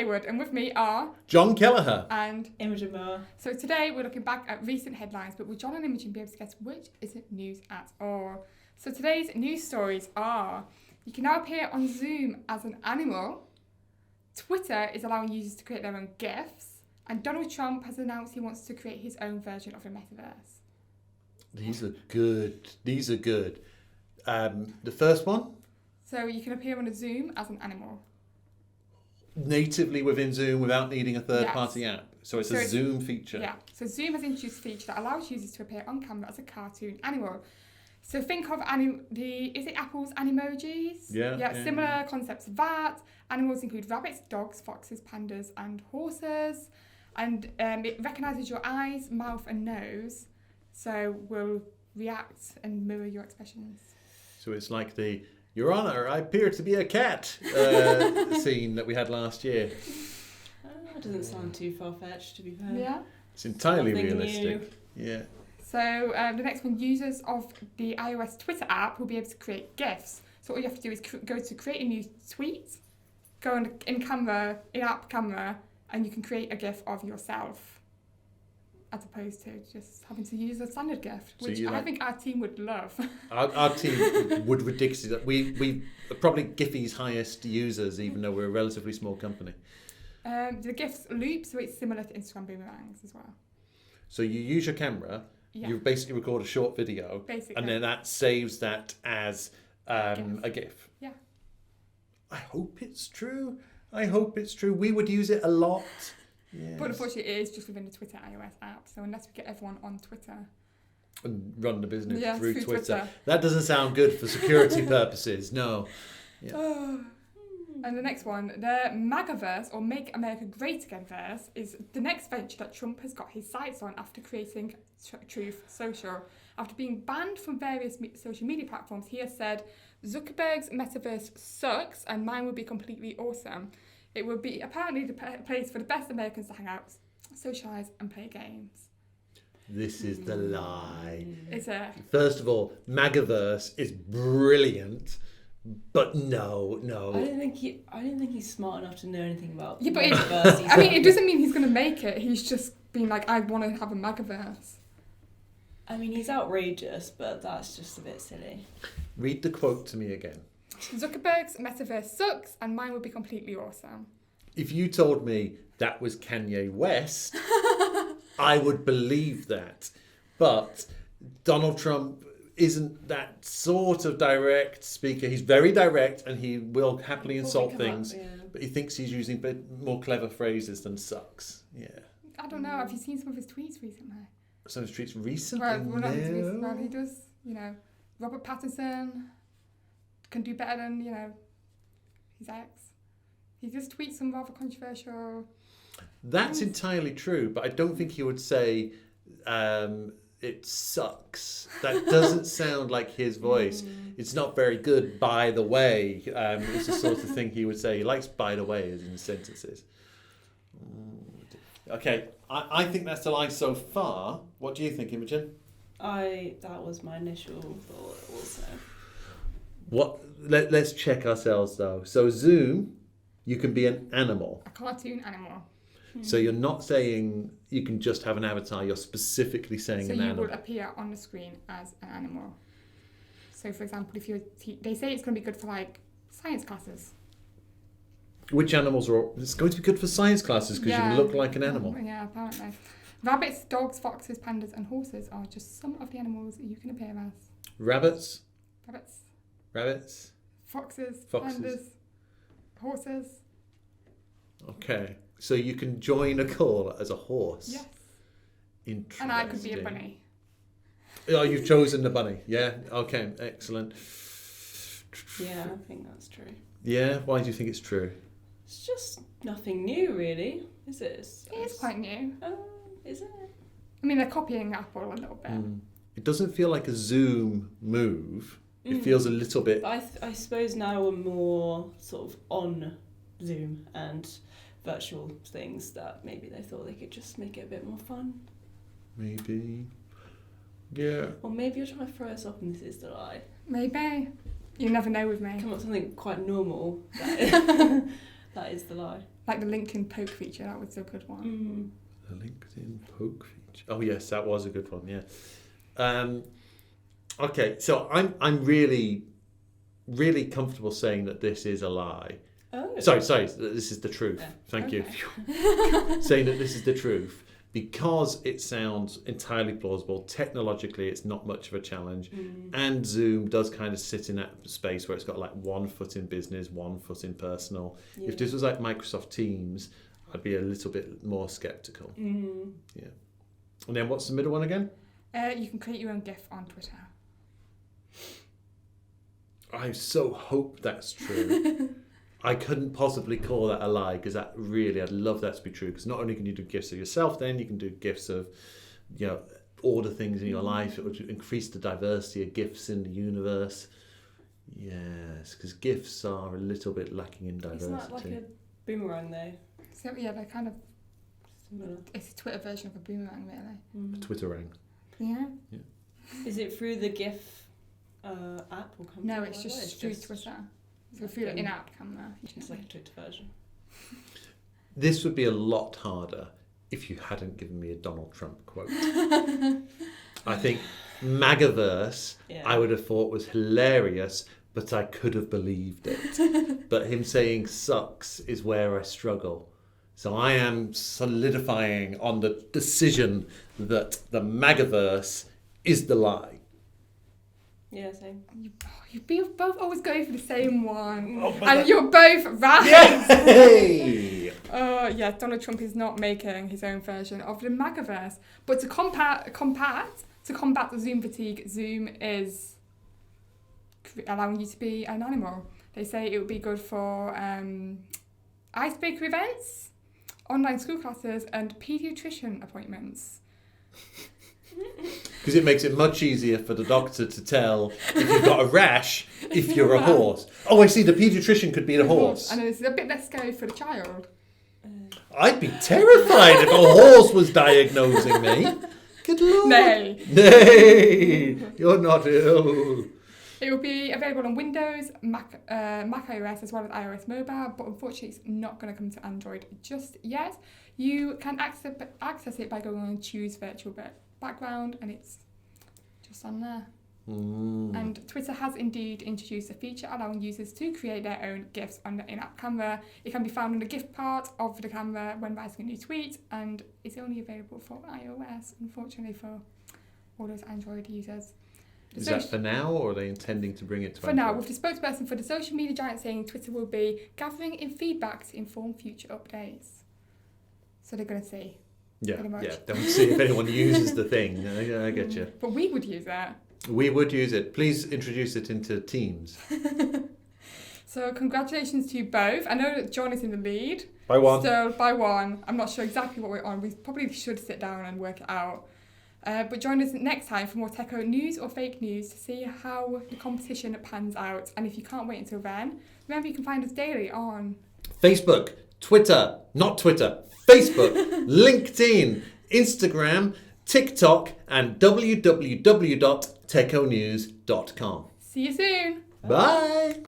Haywood, and with me are John Kelleher and Imogen Mower. So today we're looking back at recent headlines, but will John and Imogen be able to guess which isn't news at all? So today's news stories are: you can now appear on Zoom as an animal, Twitter is allowing users to create their own GIFs, and Donald Trump has announced he wants to create his own version of the metaverse. These are good. The first one? So you can appear on a Zoom as an animal. Natively within Zoom without needing a third-party app. So it's a Zoom feature. Yeah. So Zoom has introduced a feature that allows users to appear on camera as a cartoon animal. So think of is it Apple's Animojis? Yeah. Similar concepts of that. Animals include rabbits, dogs, foxes, pandas, and horses. And it recognises your eyes, mouth, and nose. So will react and mirror your expressions. So it's like the "Your Honour, I appear to be a cat" scene that we had last year. That doesn't sound too far-fetched, to be fair. Yeah. It's entirely Something realistic. new. Yeah. So the next one, users of the iOS Twitter app will be able to create GIFs. So all you have to do is go to create a new tweet, go in-app camera, and you can create a GIF of yourself, as opposed to just having to use a standard GIF, which I think our team would love. Our team would ridiculously. We are probably Giphy's highest users, even though we're a relatively small company. The GIFs loop, so it's similar to Instagram boomerangs as well. So you use your camera. Yeah. You basically record a short video, and then that saves that as a GIF. Yeah. I hope it's true. We would use it a lot. Yes. But unfortunately, it is just within the Twitter iOS app. So unless we get everyone on Twitter and run the business through Twitter. Twitter. That doesn't sound good for security purposes. No. Yeah. And the next one, the MAGAverse, or Make America Great Again verse, is the next venture that Trump has got his sights on after creating Truth Social. After being banned from various social media platforms, he has said, Zuckerberg's metaverse sucks and mine will be completely awesome. It will be apparently the place for the best Americans to hang out, socialise and play games. This is the lie. Is it? First of all, MAGAverse is brilliant. But no. I don't think he's smart enough to know anything about. Yeah, but it doesn't mean he's going to make it. He's just been like, I want to have a MAGAverse. I mean, he's outrageous, but that's just a bit silly. Read the quote to me again. Zuckerberg's metaverse sucks, and mine would be completely awesome. If you told me that was Kanye West, I would believe that. But Donald Trump isn't that sort of direct speaker. He's very direct and he will happily insult things, but he thinks he's using a bit more clever phrases than sucks. Yeah. I don't know. Have you seen some of his tweets recently? Some of his tweets recently? Well, he does, Robert Pattinson can do better than, his ex. He just tweets some rather controversial... That's entirely true, but I don't think he would say... it sucks. That doesn't sound like his voice. It's not very good, by the way. It's the sort of thing he would say. He likes by the way as in sentences. Okay, I think that's the line so far. What do you think, Imogen? That was my initial thought also. Let's check ourselves though. So Zoom, you can be an animal. A cartoon animal. So you're not saying you can just have an avatar, you're specifically saying an animal. So you would appear on the screen as an animal. So for example, if they say it's going to be good for like science classes. Which animals it's going to be good for science classes because you look like an animal. Yeah, apparently. Rabbits, dogs, foxes, pandas and horses are just some of the animals you can appear as. Rabbits. Foxes. Pandas. Horses. Okay. So you can join a call as a horse. Yes. Interesting. And I could be a bunny. Oh, you've chosen the bunny. Yeah. Okay. Excellent. Yeah, I think that's true. Yeah. Why do you think it's true? It's just nothing new, really, is it? It is quite new. Is it? I mean, they're copying Apple a little bit. It doesn't feel like a Zoom move. It feels a little bit... I suppose now we're more sort of on Zoom and virtual things that maybe they thought they could just make it a bit more fun. Maybe. Yeah. Or maybe you're trying to throw us off and this is the lie. Maybe. You never know with me. Come up with something quite normal. That is the lie. Like the LinkedIn poke feature, that was a good one. The LinkedIn poke feature. Oh yes, that was a good one. Yeah. Okay, so I'm really comfortable saying that this is a lie. Oh. Sorry, this is the truth. Yeah. Thank Okay. you. Saying that this is the truth because it sounds entirely plausible. Technologically, it's not much of a challenge. And Zoom does kind of sit in that space where it's got like 1 foot in business, 1 foot in personal. Yeah. If this was like Microsoft Teams, I'd be a little bit more skeptical. Yeah. And then what's the middle one again? You can create your own GIF on Twitter. I so hope that's true. I couldn't possibly call that a lie because that really, I'd love that to be true. Because not only can you do GIFs of yourself, then you can do GIFs of, order things in your life. It would increase the diversity of GIFs in the universe. Yes, because GIFs are a little bit lacking in diversity. It's not like a boomerang though. So yeah, they're kind of, Similar. it's a Twitter version of a boomerang, really. A Twitterang. Yeah. Is it through the GIF app or company? No, it's or just whatever? through It's Twitter. So through the in-app camera. It's like a Twitter version. This would be a lot harder if you hadn't given me a Donald Trump quote. I think MAGAverse, Yeah. I would have thought was hilarious, but I could have believed it. But him saying sucks is where I struggle. So I am solidifying on the decision that the MAGAverse is the lie. Yeah, same. You both always go for the same one. Oh, And you're both right. Yay! Yeah, Donald Trump is not making his own version of the MAGAverse. But to combat the Zoom fatigue, Zoom is allowing you to be an animal. They say it would be good for icebreaker events, online school classes, and paediatrician appointments. Because it makes it much easier for the doctor to tell if you've got a rash if you're a horse. Oh, I see, the paediatrician could be the horse. And it's a bit less scary for the child. I'd be terrified if a horse was diagnosing me. Good Lord. Nay, you're not ill. It will be available on Windows, Mac OS, as well as iOS mobile, but unfortunately it's not going to come to Android just yet. You can access it by going on Choose Virtual Background, and it's just on there. And Twitter has indeed introduced a feature allowing users to create their own GIFs on the in-app camera. It can be found on the GIF part of the camera when writing a new tweet, and it's only available for iOS, unfortunately, for all those Android users. Is that for now, or are they intending to bring it to For Android? now, with the spokesperson for the social media giant saying Twitter will be gathering in feedback to inform future updates. So they're going to see. Yeah, pretty much. don't see if anyone uses the thing. I get you. But we would use that. We would use it. Please introduce it into Teams. So congratulations to you both. I know that John is in the lead. By one. So by one. I'm not sure exactly what we're on. We probably should sit down and work it out. But join us next time for more Techo news or fake news to see how the competition pans out. And if you can't wait until then, remember you can find us daily on Facebook, Twitter, not Twitter, Facebook, LinkedIn, Instagram, TikTok, and www.techonews.com. See you soon. Bye.